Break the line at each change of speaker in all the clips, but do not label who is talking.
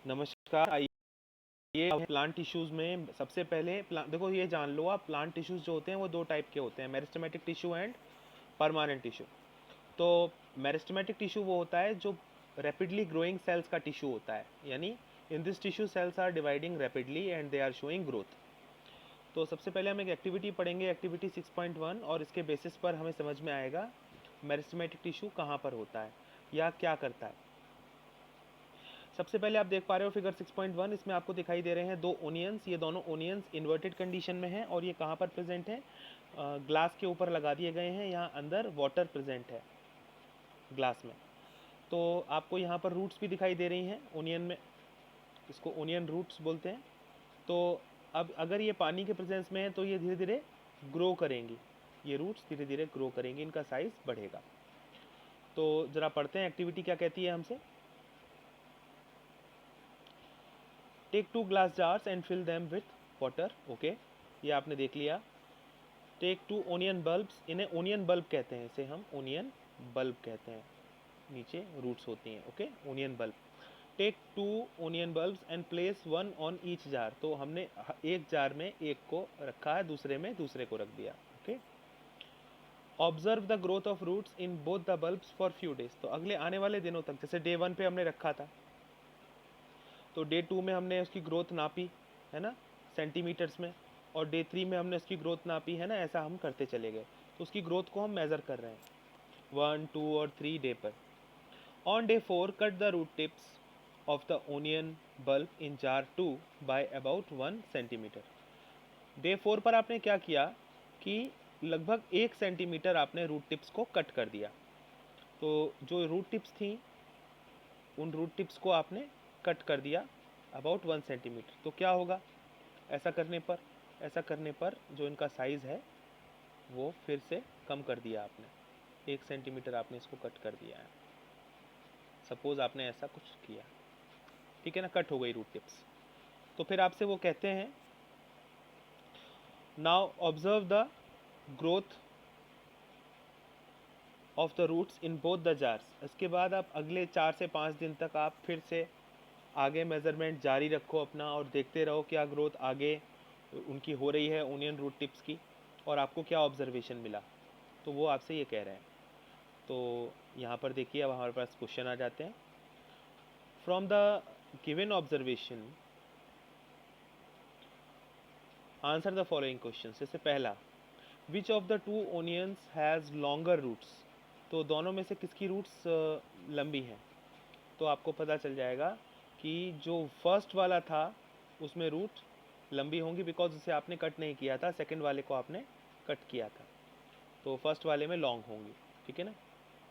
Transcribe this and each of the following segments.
नमस्कार। आइए plant tissues में सबसे पहले देखो, ये जान लो आप, प्लांट टिश्यूज़ जो होते हैं वो दो टाइप के होते हैं, meristematic tissue and permanent tissue. तो मेरिस्टेमेटिक टिश्यू वो होता है जो रैपिडली ग्रोइंग सेल्स का टिश्यू होता है, यानी in this tissue cells are dividing rapidly and they are showing growth. तो सबसे पहले हम एक एक्टिविटी पढ़ेंगे, एक्टिविटी 6.1, और इसके बेसिस पर हमें समझ में आएगा मेरिस्टेमेटिक टिश्यू कहाँ पर होता है या क्या करता है। सबसे पहले आप देख पा रहे हो फिगर 6.1, इसमें आपको दिखाई दे रहे हैं दो ओनियंस। ये दोनों ओनियंस इन्वर्टेड कंडीशन में हैं और ये कहाँ पर प्रेजेंट है, ग्लास के ऊपर लगा दिए गए हैं। यहाँ अंदर वाटर प्रेजेंट है ग्लास में। तो आपको यहाँ पर रूट्स भी दिखाई दे रही हैं ओनियन में, इसको ओनियन रूट्स बोलते हैं। तो अब अगर ये पानी के प्रेजेंस में है तो ये धीरे धीरे ग्रो करेंगी, ये रूट्स धीरे धीरे ग्रो करेंगी, इनका साइज बढ़ेगा। तो ज़रा पढ़ते हैं एक्टिविटी क्या कहती है हमसे। Take 2 glass jars and fill them with water. Okay, ये आपने देख लिया। टेक 2 ओनियन बल्ब्स, इन्हें ओनियन बल्ब कहते हैं, इसे हम ओनियन बल्ब कहते हैं, नीचे रूट्स होती हैं। Okay, onion bulb. Take 2 onion bulbs and place 1 on each jar. तो हमने एक जार में एक को रखा है, दूसरे में दूसरे को रख दिया। Okay. Observe the growth of roots in both the bulbs for few days. तो अगले आने वाले दिनों तक, जैसे डे 1 पे हमने रखा था तो डे 2 में हमने उसकी ग्रोथ नापी है ना सेंटीमीटर्स में, और डे 3 में हमने उसकी ग्रोथ नापी है ना, ऐसा हम करते चले गए। तो उसकी ग्रोथ को हम मेज़र कर रहे हैं 1, 2 और 3 डे पर। On day 4 cut the root tips of the onion bulb in jar 2 by about 1 centimetre. Day 4 पर आपने क्या किया कि लगभग 1 सेंटीमीटर आपने रूट टिप्स को कट कर दिया। तो जो रूट टिप्स थी उन रूट टिप्स को आपने कट कर दिया अबाउट 1 सेंटीमीटर। तो क्या होगा ऐसा करने पर, ऐसा करने पर जो इनका साइज़ है वो फिर से कम कर दिया आपने, 1 सेंटीमीटर आपने इसको कट कर दिया है। सपोज़ आपने ऐसा कुछ किया, ठीक है ना, कट हो गई रूट टिप्स। तो फिर आपसे वो कहते हैं now observe the growth of the roots in both the jars. इसके बाद आप अगले 4 से 5 दिन तक आप फिर से आगे मेज़रमेंट जारी रखो अपना, और देखते रहो क्या ग्रोथ आगे उनकी हो रही है ओनियन रूट टिप्स की, और आपको क्या ऑब्जर्वेशन मिला। तो वो आपसे ये कह रहे हैं। तो यहाँ पर देखिए, अब हमारे पास क्वेश्चन आ जाते हैं। From the given observation answer the following question. जैसे पहला, which of the two onions has longer roots. तो दोनों में से किसकी रूट्स लंबी हैं। तो आपको पता चल जाएगा कि जो फर्स्ट वाला था उसमें रूट लंबी होंगी, बिकॉज उसे आपने कट नहीं किया था, सेकंड वाले को आपने कट किया था, तो फर्स्ट वाले में लॉन्ग होंगी। ठीक है ना,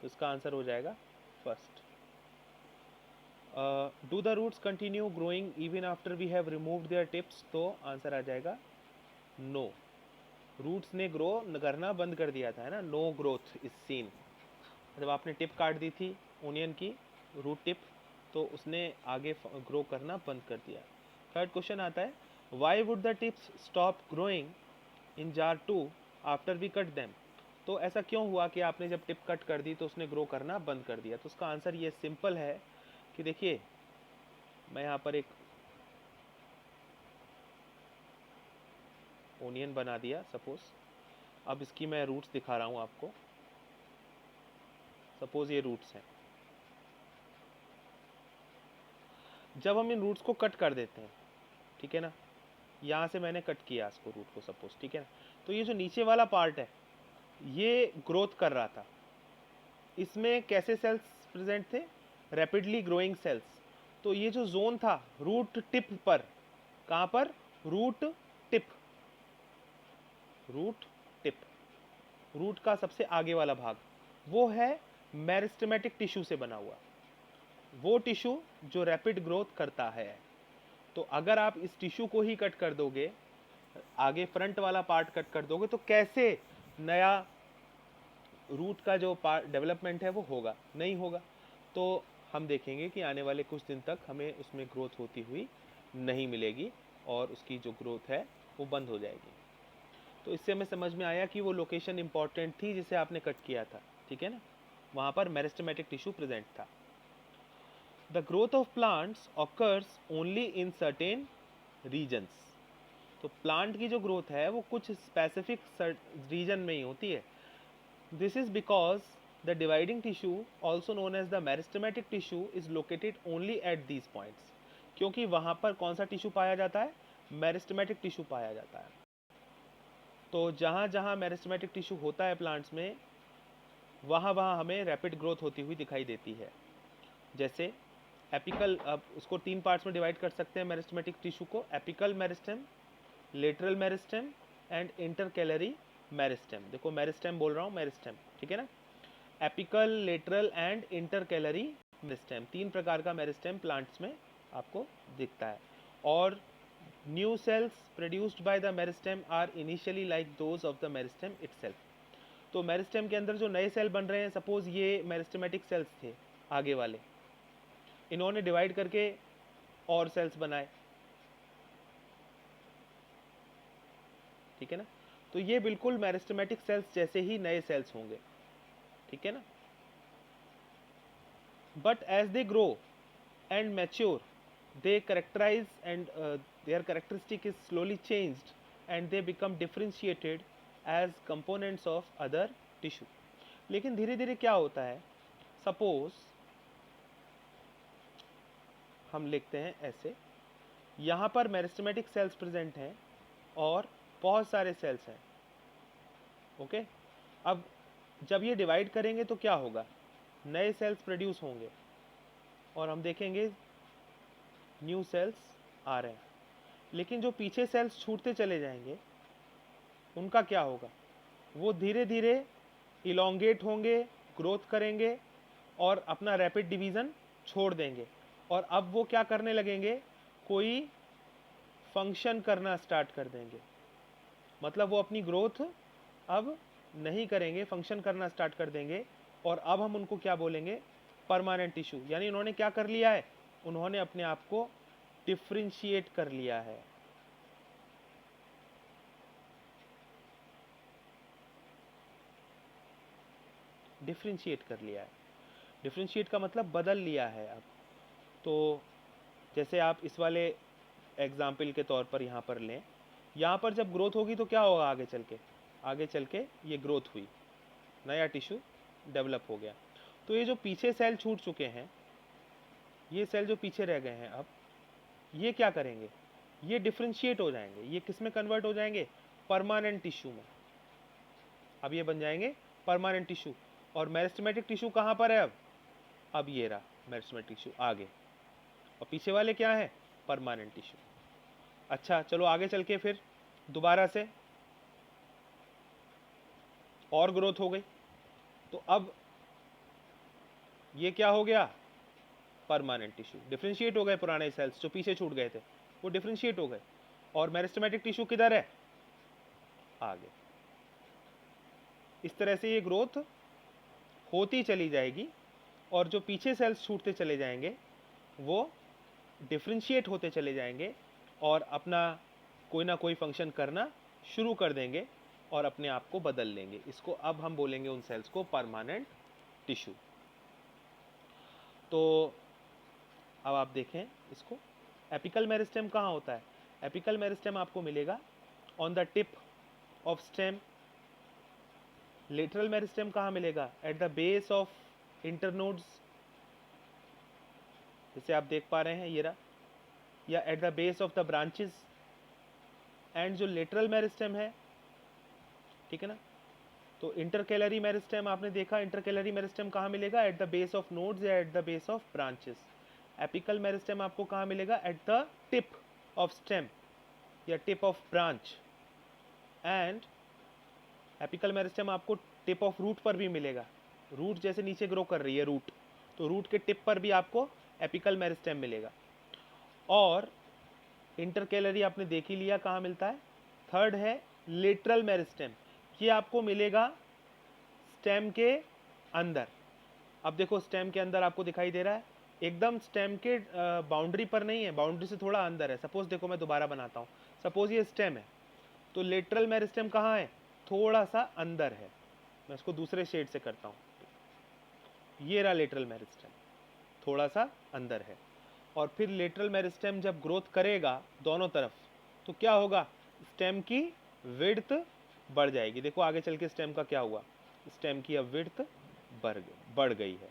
तो इसका आंसर हो जाएगा first. Do the roots continue growing even after we have removed their tips. तो आंसर आ जाएगा नो, रूट्स ने ग्रो करना बंद कर दिया था, है ना, नो ग्रोथ इज सीन। जब आपने टिप काट दी थी ओनियन की, रूट टिप, तो उसने आगे ग्रो करना बंद कर दिया। थर्ड क्वेश्चन आता है, why would the tips stop growing in jar 2 after we cut them. तो ऐसा क्यों हुआ कि आपने जब टिप कट कर दी तो उसने ग्रो करना बंद कर दिया। तो उसका आंसर ये सिंपल है कि देखिए, मैं यहाँ पर एक ओनियन बना दिया सपोज, अब इसकी मैं रूट्स दिखा रहा हूँ आपको। सपोज ये रूट्स हैं, जब हम इन रूट्स को कट कर देते हैं, ठीक है ना, यहाँ से मैंने कट किया इसको रूट को सपोज, ठीक है ना, तो ये जो नीचे वाला पार्ट है ये ग्रोथ कर रहा था। इसमें कैसे सेल्स प्रेजेंट थे, रैपिडली ग्रोइंग सेल्स। तो ये जो जोन था रूट टिप पर, कहाँ पर, root tip, root tip, root का सबसे आगे वाला भाग, वो है मेरिस्टेमेटिक टिश्यू से बना हुआ, वो टिश्यू जो रैपिड ग्रोथ करता है। तो अगर आप इस टिश्यू को ही कट कर दोगे, आगे फ्रंट वाला पार्ट कट कर दोगे, तो कैसे नया रूट का जो पार्ट डेवलपमेंट है वो होगा, नहीं होगा। तो हम देखेंगे कि आने वाले कुछ दिन तक हमें उसमें ग्रोथ होती हुई नहीं मिलेगी, और उसकी जो ग्रोथ है वो बंद हो जाएगी। तो इससे हमें समझ में आया कि वो लोकेशन इंपॉर्टेंट थी जिसे आपने कट किया था, ठीक है ना, वहाँ पर मेरिस्टेमेटिक टिश्यू प्रेजेंट था। The growth of plants occurs only in certain regions. तो प्लांट की जो ग्रोथ है वो कुछ स्पेसिफिक रीजन में ही होती है। This is because the dividing tissue also known as the meristematic tissue is located only at these points. क्योंकि वहाँ पर कौन सा टिश्यू पाया जाता है? मेरिस्टेमेटिक टिश्यू पाया जाता है। तो जहाँ जहाँ मेरिस्टेमेटिक टिश्यू होता है प्लांट्स में, वहाँ वहाँ हमें रैपिड ग्रोथ होती हुई दिखाई देती है। जैसे एपिकल, अब उसको 3 पार्ट्स में डिवाइड कर सकते हैं मेरिस्टेमेटिक टिश्यू को: apical meristem, lateral meristem and intercalary meristem. देखो मेरिस्टेम बोल रहा हूँ, मेरिस्टेम, ठीक है ना। Apical, lateral and intercalary meristem, 3 प्रकार का मेरिस्टेम प्लांट्स में आपको दिखता है। और new cells produced by the meristem are initially like those of the meristem itself. तो मेरिस्टेम के अंदर जो नए सेल बन रहे हैं, सपोज ये मेरिस्टेमेटिक सेल्स थे आगे वाले, इन्होंने डिवाइड करके और सेल्स बनाए, ठीक है ना। तो ये बिल्कुल मेरिस्टेमेटिक सेल्स जैसे ही नए सेल्स होंगे, ठीक है ना। But as they grow and mature, they characterize and their characteristic is slowly changed and they become differentiated as components of other tissue। लेकिन धीरे धीरे क्या होता है, सपोज हम लिखते हैं ऐसे, यहाँ पर मेरिस्टेमेटिक सेल्स प्रेजेंट हैं और बहुत सारे सेल्स हैं, ओके। अब जब ये डिवाइड करेंगे तो क्या होगा, नए सेल्स प्रोड्यूस होंगे और हम देखेंगे न्यू सेल्स आ रहे हैं। लेकिन जो पीछे सेल्स छूटते चले जाएंगे उनका क्या होगा, वो धीरे धीरे इलोंगेट होंगे, ग्रोथ करेंगे और अपना रैपिड डिवीज़न छोड़ देंगे। और अब वो क्या करने लगेंगे, कोई फंक्शन करना स्टार्ट कर देंगे। मतलब वो अपनी ग्रोथ अब नहीं करेंगे, फंक्शन करना स्टार्ट कर देंगे। और अब हम उनको क्या बोलेंगे, परमानेंट टिश्यू। यानी उन्होंने क्या कर लिया है, उन्होंने अपने आप को डिफ्रेंशिएट कर लिया है। डिफ्रेंशिएट कर लिया है, डिफ्रेंशिएट का मतलब बदल लिया है अब। तो जैसे आप इस वाले एग्जाम्पल के तौर पर यहाँ पर लें, यहाँ पर जब ग्रोथ होगी तो क्या होगा, आगे चल के ये ग्रोथ हुई, नया टिश्यू डेवलप हो गया। तो ये जो पीछे सेल छूट चुके हैं, ये सेल जो पीछे रह गए हैं, अब ये क्या करेंगे, ये डिफ्रेंशिएट हो जाएंगे। ये किस में कन्वर्ट हो जाएंगे, परमानेंट टिश्यू में। अब ये बन जाएंगे परमानेंट टिश्यू। और मेरिस्टेमेटिक टिश्यू कहाँ पर है अब ये रहा मेरिस्टेमेटिक टिश्यू आगे, और पीछे वाले क्या है, परमानेंट टिश्यू। अच्छा चलो आगे चल के फिर दोबारा से और ग्रोथ हो गई। तो अब ये क्या हो गया, परमानेंट टिश्यू। डिफ्रेंशिएट हो गए पुराने सेल्स जो पीछे छूट गए थे, वो डिफ्रेंशिएट हो गए। और मेरिस्टेमेटिक टिश्यू किधर है, आगे। इस तरह से ये ग्रोथ होती चली जाएगी और जो पीछे सेल्स छूटते चले जाएंगे वो डिफ्रेंशिएट होते चले जाएंगे और अपना कोई ना कोई फंक्शन करना शुरू कर देंगे और अपने आप को बदल लेंगे। इसको अब हम बोलेंगे उन सेल्स को परमानेंट टिश्यू। तो अब आप देखें इसको, एपिकल मेरिस्टेम कहाँ होता है, एपिकल मेरिस्टेम आपको मिलेगा on the tip of stem. Lateral meristem कहाँ मिलेगा, at the base of internodes, जैसे आप देख पा रहे हैं ये रहा, या at the base of the branches. And जो लेटरल मेरिस्टेम है, ठीक है ना, तो इंटरकैलरी मेरिस्टेम आपने देखा, इंटरकैलरी मेरिस्टेम कहाँ मिलेगा, at the base of nodes या at the base of branches. Apical meristem आपको कहाँ मिलेगा, at the tip of stem या tip of branch. And apical meristem आपको टिप ऑफ रूट पर भी मिलेगा, रूट जैसे नीचे ग्रो कर रही है रूट, तो रूट के टिप पर भी आपको एपिकल मेरिस्टेम मिलेगा। और इंटरकैलरी आपने देख ही लिया कहाँ मिलता है। थर्ड है लेटरल मेरिस्टेम, ये आपको मिलेगा स्टेम के अंदर। अब देखो स्टेम के अंदर आपको दिखाई दे रहा है, एकदम स्टेम के बाउंड्री पर नहीं है, बाउंड्री से थोड़ा अंदर है। सपोज देखो मैं दोबारा बनाता हूँ, सपोज ये स्टेम है तो लेटरल मेरिस्टेम कहाँ है, थोड़ा सा अंदर है। मैं इसको दूसरे शेड से करता हूँ, ये रहा लेटरल मेरिस्टेम, थोड़ा सा अंदर है। और फिर लेटरल मेरिस्टेम जब ग्रोथ करेगा दोनों तरफ, तो क्या होगा, स्टेम की विड्थ बढ़ जाएगी। देखो आगे चल के स्टेम का क्या हुआ, स्टेम की अब विड्थ बढ़ गई है।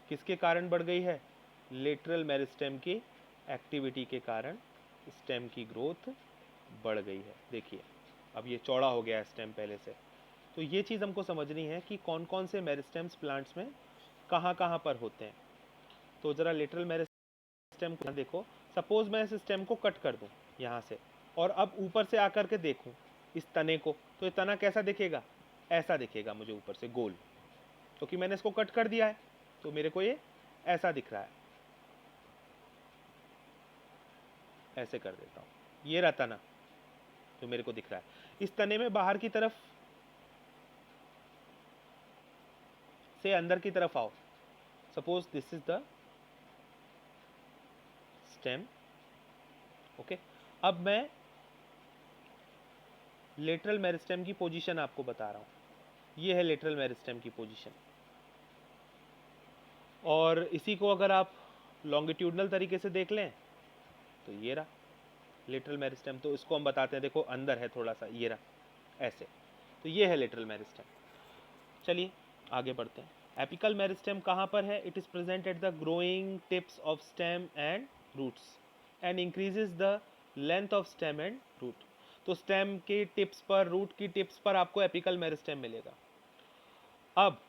किसके कारण बढ़ गई है, लेटरल मेरिस्टेम की एक्टिविटी के कारण स्टेम की ग्रोथ बढ़ गई है। देखिए अब ये चौड़ा हो गया है स्टेम पहले से। तो ये चीज़ हमको समझनी है कि कौन कौन से मेरिस्टेम्स प्लांट्स में कहाँ कहाँ पर होते हैं। तो ज़रा लेटरल मेरिस्टेम को देखो, सपोज मैं इस स्टेम को कट कर दूं यहाँ से, और अब ऊपर से आकर के देखूं इस तने को, तो ये तना कैसा दिखेगा, ऐसा दिखेगा मुझे ऊपर से गोल, क्योंकि मैंने इसको कट कर दिया है, तो मेरे को ये ऐसा दिख रहा है। ऐसे कर देता हूँ, ये रहा तना जो मेरे को दिख रहा है। इस तने में बाहर की तरफ से अंदर की तरफ आओ, suppose this is the stem, okay. अब मैं लेटरल मेरिस्टेम की पोजीशन आपको बता रहा हूँ। ये है लेटरल मेरिस्टेम की पोजीशन, और इसी को अगर आप लॉन्गिट्यूडनल तरीके से देख लें तो ये रहा लेटरल मेरिस्टेम। तो इसको हम बताते हैं, देखो अंदर है थोड़ा सा, ये रहा ऐसे, तो ये है लेटरल मेरिस्टेम। चलिए आगे बढ़ते हैं। एपिकल मेरिस्टेम कहाँ पर है, it is present at the growing tips of stem and roots and increases the length of stem and root. तो स्टेम के टिप्स पर, रूट की टिप्स पर आपको एपिकल मेरिस्टेम मिलेगा। अब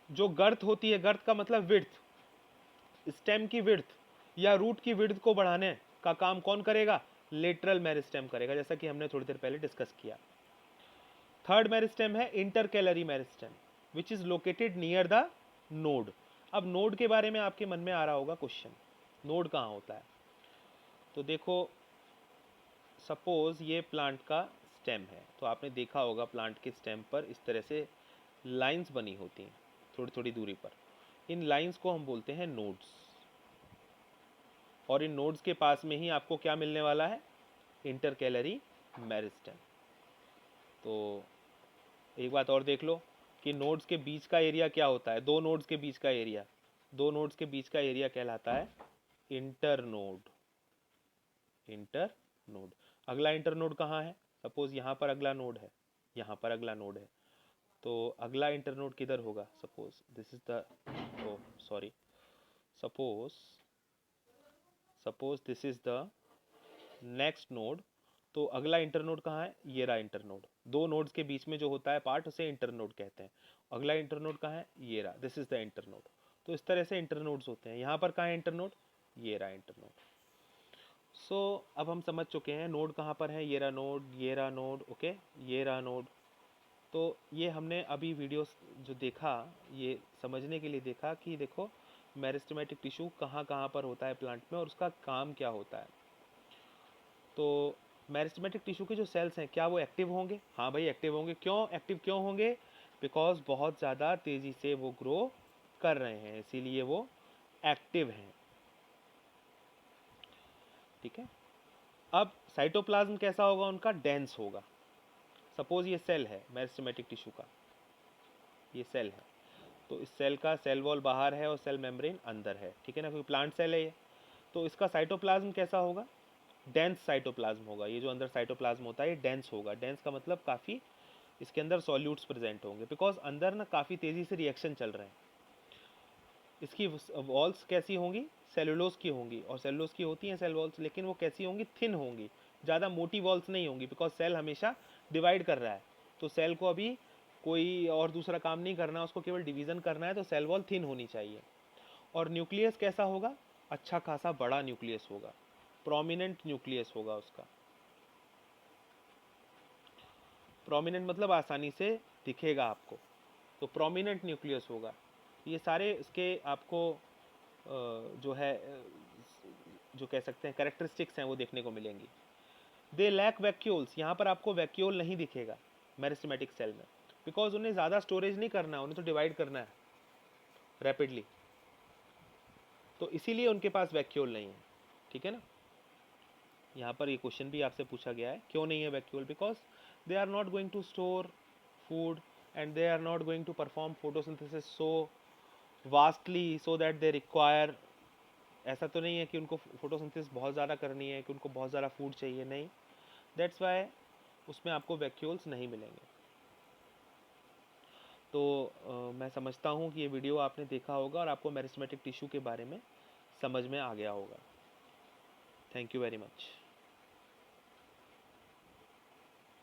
जो गर्थ होती है, गर्थ का मतलब विड्थ, स्टेम की विड्थ या रूट की विड्थ को बढ़ाने का काम कौन करेगा, लेटरल मेरिस्टेम करेगा, जैसा कि हमने थोड़ी देर पहले डिस्कस किया। थर्ड मेरिस्टेम है intercalary meristem, which is located near the node. अब नोड के बारे में आपके मन में आ रहा होगा क्वेश्चन, नोड कहाँ होता है। तो देखो सपोज ये प्लांट का स्टेम है, तो आपने देखा होगा प्लांट के स्टेम पर इस तरह से लाइंस बनी होती हैं थोड़ी थोड़ी दूरी पर। इन लाइंस को हम बोलते हैं नोड्स, और इन नोड्स के पास में ही आपको क्या मिलने वाला है, इंटरकैलरी मेरिस्टेम। तो एक बात और देख लो कि नोड्स के बीच का एरिया क्या होता है, दो नोड्स के बीच का एरिया, दो नोड्स के बीच का एरिया कहलाता है इंटरनोड। इंटरनोड, अगला इंटरनोड कहाँ है, सपोज यहाँ पर अगला नोड है, यहाँ पर अगला नोड है, तो अगला इंटरनोड किधर होगा, suppose this is the, oh sorry, suppose this is the next node, तो अगला इंटरनोड कहाँ है, ये रहा इंटरनोड। दो नोड्स के बीच में जो होता है पार्ट, उसे इंटरनोड कहते हैं। अगला इंटरनोड कहाँ है, ये रहा, दिस इज द इंटरनोड। तो इस तरह से इंटरनोड्स होते हैं। यहाँ पर कहाँ है इंटरनोड, ये रहा इंटरनोड। सो अब हम समझ चुके हैं नोड कहाँ पर है, ये रहा नोड, ये रहा नोड, ओके, ये रहा नोड। तो ये हमने अभी वीडियो जो देखा, ये समझने के लिए देखा कि देखो मेरिस्टेमेटिक टिश्यू कहाँ कहाँ पर होता है प्लांट में, और उसका काम क्या होता है। तो मेरिस्टेमेटिक टिश्यू के जो सेल्स हैं, क्या वो एक्टिव होंगे, हाँ भाई एक्टिव होंगे। क्यों एक्टिव क्यों होंगे, बिकॉज बहुत ज़्यादा तेज़ी से वो ग्रो कर रहे हैं, इसीलिए वो एक्टिव हैं। ठीक है, अब साइटोप्लाज्म कैसा होगा उनका, डेंस होगा। सपोज ये सेल है मेरिस्टेमेटिक टिश्यू का, ये सेल है, तो इस सेल का सेल वॉल बाहर है और सेल मेम्ब्रेन अंदर है, ठीक है ना, क्योंकि प्लांट सेल है ये। तो इसका साइटोप्लाज्म कैसा होगा, डेंस साइटोप्लाज्म होगा। ये जो अंदर साइटोप्लाज्म होता है ये डेंस होगा। डेंस का मतलब काफ़ी इसके अंदर सॉल्यूट्स प्रेजेंट होंगे, बिकॉज अंदर ना काफ़ी तेज़ी से रिएक्शन चल रहे हैं। इसकी वॉल्स कैसी होंगी, सेलुलोज की होंगी, और सेलुलोज की होती हैं सेल वॉल्स, लेकिन वो कैसी होंगी, थिन होंगी, ज़्यादा मोटी वॉल्स नहीं होंगी, बिकॉज सेल हमेशा डिवाइड कर रहा है। तो सेल को अभी कोई और दूसरा काम नहीं करना है, उसको केवल डिवीज़न करना है, तो सेल वॉल थिन होनी चाहिए। और न्यूक्लियस कैसा होगा, अच्छा खासा बड़ा न्यूक्लियस होगा, प्रोमिनेंट न्यूक्लियस होगा उसका। प्रोमिनेंट मतलब आसानी से दिखेगा आपको, तो प्रोमिनेंट न्यूक्लियस होगा। ये सारे इसके आपको जो है जो कह सकते हैं कैरेक्टरिस्टिक्स हैं वो देखने को मिलेंगी। दे लैक वैक्यूल्स, यहाँ पर आपको वैक्यूल नहीं दिखेगा मेरिस्टेमेटिक सेल में, बिकॉज उन्हें ज़्यादा स्टोरेज नहीं करना है, उन्हें तो डिवाइड करना है रैपिडली, तो इसीलिए उनके पास वैक्यूल नहीं है। ठीक है ना, यहाँ पर ये क्वेश्चन भी आपसे पूछा गया है, क्यों नहीं है vacuole, because they are not going to store food and they are not going to perform photosynthesis so vastly so that they require ऐसा तो नहीं है कि उनको फोटोसिंथेसिस बहुत ज़्यादा करनी है, कि उनको बहुत ज़्यादा फूड चाहिए, नहीं। दैट्स वाई उसमें आपको वैक्यूल्स नहीं मिलेंगे। तो मैं समझता हूँ कि ये वीडियो आपने देखा होगा और आपको मेरिस्टेमेटिक टिश्यू के बारे में समझ में आ गया होगा। Thank you very much.